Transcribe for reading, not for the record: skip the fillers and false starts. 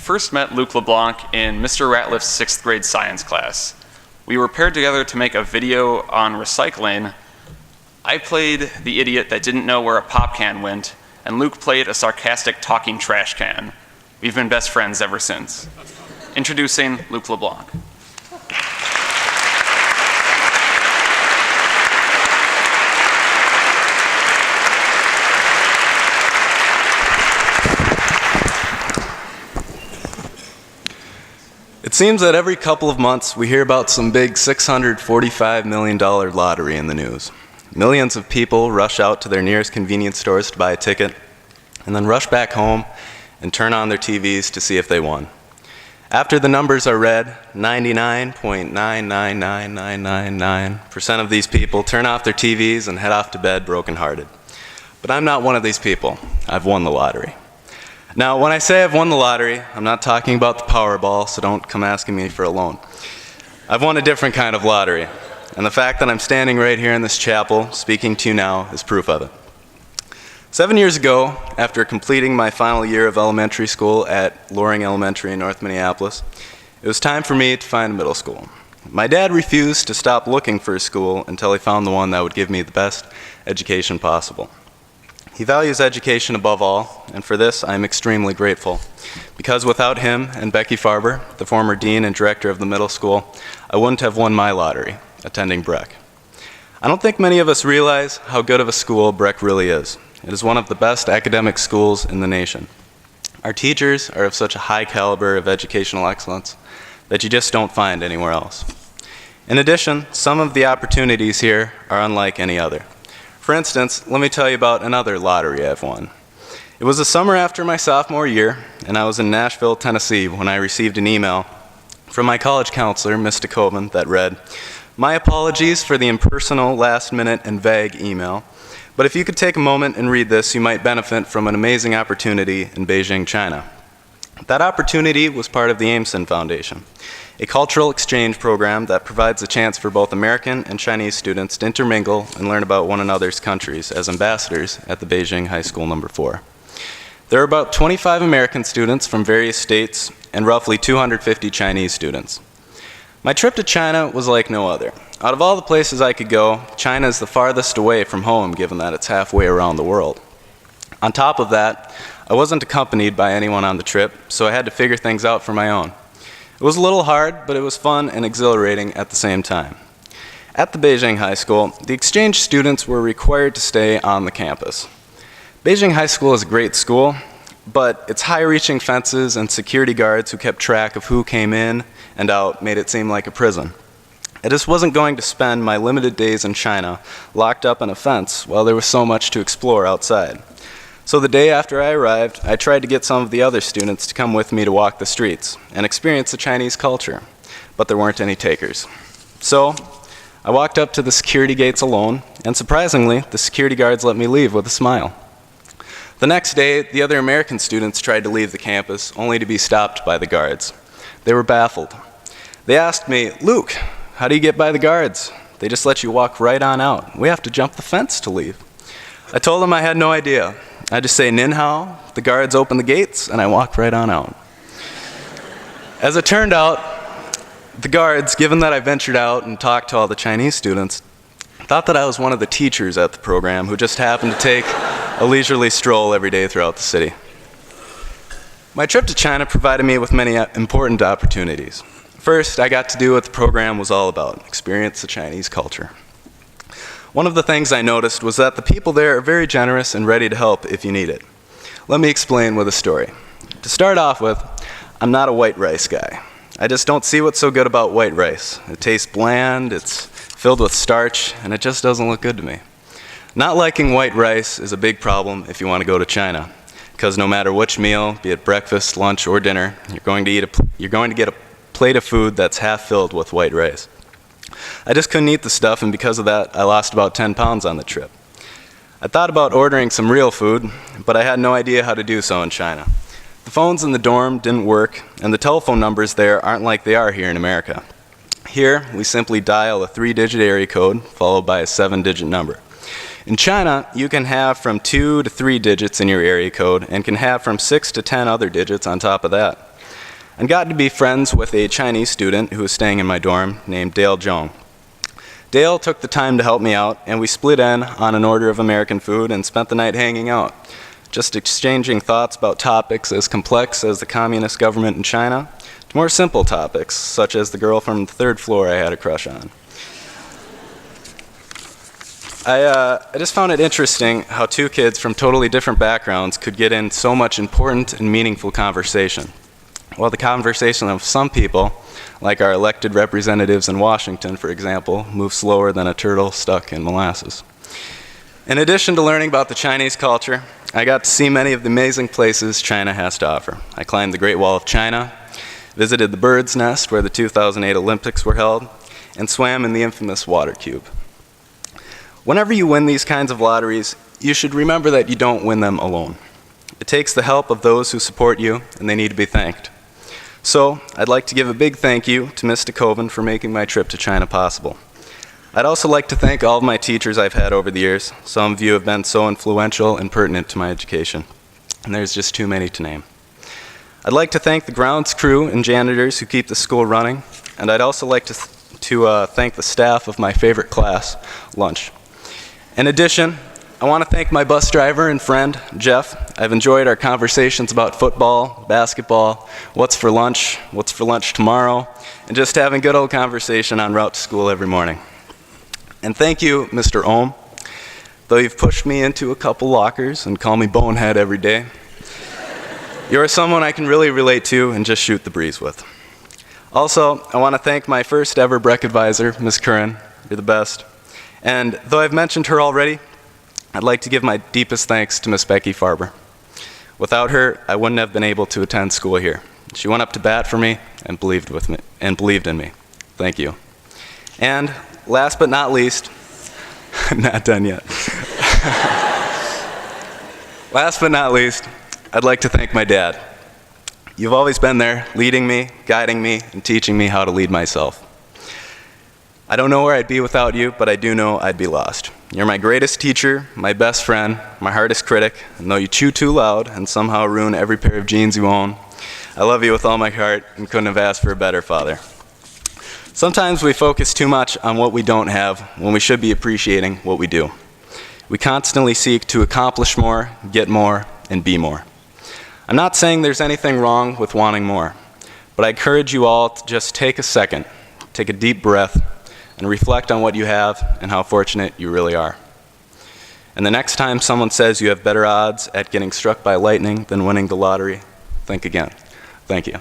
first met Luke LeBlanc in Mr. Ratliff's 6th grade science class. We were paired together to make a video on recycling. I played the idiot that didn't know where a pop can went, and Luke played a sarcastic talking trash can. We've been best friends ever since. Introducing Luke LeBlanc. It seems that every couple of months we hear about some big $645 million lottery in the news. Millions of people rush out to their nearest convenience stores to buy a ticket, and then rush back home and turn on their TVs to see if they won. After the numbers are read, 99.999999% of these people turn off their TVs and head off to bed brokenhearted. But I'm not one of these people. I've won the lottery. Now, when I say I've won the lottery, I'm not talking about the Powerball, so don't come asking me for a loan. I've won a different kind of lottery, and the fact that I'm standing right here in this chapel speaking to you now is proof of it. 7 years ago, after completing my final year of elementary school at Loring Elementary in North Minneapolis, it was time for me to find a middle school. My dad refused to stop looking for a school until he found the one that would give me the best education possible. He values education above all, and for this I am extremely grateful, because without him and Becky Farber, the former dean and director of the middle school, I wouldn't have won my lottery, attending Breck. I don't think many of us realize how good of a school Breck really is. It is one of the best academic schools in the nation. Our teachers are of such a high caliber of educational excellence that you just don't find anywhere else. In addition, some of the opportunities here are unlike any other. For instance, let me tell you about another lottery I've won. It was the summer after my sophomore year, and I was in Nashville, Tennessee, when I received an email from my college counselor, Ms. DeKoven, that read, "My apologies for the impersonal, last-minute, and vague email, but if you could take a moment and read this, you might benefit from an amazing opportunity in Beijing, China." That opportunity was part of the Aimson Foundation, a cultural exchange program that provides a chance for both American and Chinese students to intermingle and learn about one another's countries as ambassadors at the Beijing High School No. 4. There are about 25 American students from various states and roughly 250 Chinese students. My trip to China was like no other. Out of all the places I could go, China is the farthest away from home, given that it's halfway around the world. On top of that, I wasn't accompanied by anyone on the trip, so I had to figure things out for my own. It was a little hard, but it was fun and exhilarating at the same time. At the Beijing High School, the exchange students were required to stay on the campus. Beijing High School is a great school, but its high-reaching fences and security guards who kept track of who came in and out made it seem like a prison. I just wasn't going to spend my limited days in China locked up in a fence while there was so much to explore outside. So the day after I arrived, I tried to get some of the other students to come with me to walk the streets and experience the Chinese culture, but there weren't any takers. So I walked up to the security gates alone, and surprisingly, the security guards let me leave with a smile. The next day, the other American students tried to leave the campus, only to be stopped by the guards. They were baffled. They asked me, "Luke, how do you get by the guards? They just let you walk right on out. We have to jump the fence to leave." I told them I had no idea. I just say "Nin hao," the guards open the gates, and I walk right on out. As it turned out, the guards, given that I ventured out and talked to all the Chinese students, thought that I was one of the teachers at the program who just happened to take a leisurely stroll every day throughout the city. My trip to China provided me with many important opportunities. First, I got to do what the program was all about, experience the Chinese culture. One of the things I noticed was that the people there are very generous and ready to help if you need it. Let me explain with a story. To start off with, I'm not a white rice guy. I just don't see what's so good about white rice. It tastes bland, it's filled with starch, and it just doesn't look good to me. Not liking white rice is a big problem if you want to go to China, because no matter which meal, be it breakfast, lunch, or dinner, you're going to get a plate of food that's half filled with white rice. I just couldn't eat the stuff, and because of that, I lost about 10 pounds on the trip. I thought about ordering some real food, but I had no idea how to do so in China. The phones in the dorm didn't work, and the telephone numbers there aren't like they are here in America. Here, we simply dial a 3-digit area code followed by a 7-digit number. In China, you can have from 2 to 3 digits in your area code and can have from 6 to 10 other digits on top of that. and got to be friends with a Chinese student who was staying in my dorm named Dale Zhong. Dale took the time to help me out, and we split in on an order of American food and spent the night hanging out, just exchanging thoughts about topics as complex as the communist government in China to more simple topics, such as the girl from the third floor I had a crush on. I just found it interesting how two kids from totally different backgrounds could get in so much important and meaningful conversation, while the conversation of some people, like our elected representatives in Washington, for example, move slower than a turtle stuck in molasses. In addition to learning about the Chinese culture, I got to see many of the amazing places China has to offer. I climbed the Great Wall of China, visited the Bird's Nest where the 2008 Olympics were held, and swam in the infamous water cube. Whenever you win these kinds of lotteries, you should remember that you don't win them alone. It takes the help of those who support you, and they need to be thanked. So, I'd like to give a big thank you to Ms. DeKoven for making my trip to China possible. I'd also like to thank all of my teachers I've had over the years. Some of you have been so influential and pertinent to my education, and there's just too many to name. I'd like to thank the grounds crew and janitors who keep the school running, and I'd also like to thank the staff of my favorite class, lunch. In addition, I want to thank my bus driver and friend, Jeff. I've enjoyed our conversations about football, basketball, what's for lunch tomorrow, and just having good old conversation en route to school every morning. And thank you, Mr. Ohm. Though you've pushed me into a couple lockers and call me bonehead every day, you're someone I can really relate to and just shoot the breeze with. Also, I want to thank my first ever Breck advisor, Ms. Curran. You're the best. And though I've mentioned her already, I'd like to give my deepest thanks to Miss Becky Farber. Without her, I wouldn't have been able to attend school here. She went up to bat for me and believed in me. Thank you. And last but not least, not done yet. Last but not least, I'd like to thank my dad. You've always been there, leading me, guiding me, and teaching me how to lead myself. I don't know where I'd be without you, but I do know I'd be lost. You're my greatest teacher, my best friend, my hardest critic, and though you chew too loud and somehow ruin every pair of jeans you own, I love you with all my heart and couldn't have asked for a better father. Sometimes we focus too much on what we don't have when we should be appreciating what we do. We constantly seek to accomplish more, get more, and be more. I'm not saying there's anything wrong with wanting more, but I encourage you all to just take a second, take a deep breath, and reflect on what you have and how fortunate you really are. And the next time someone says you have better odds at getting struck by lightning than winning the lottery, think again. Thank you.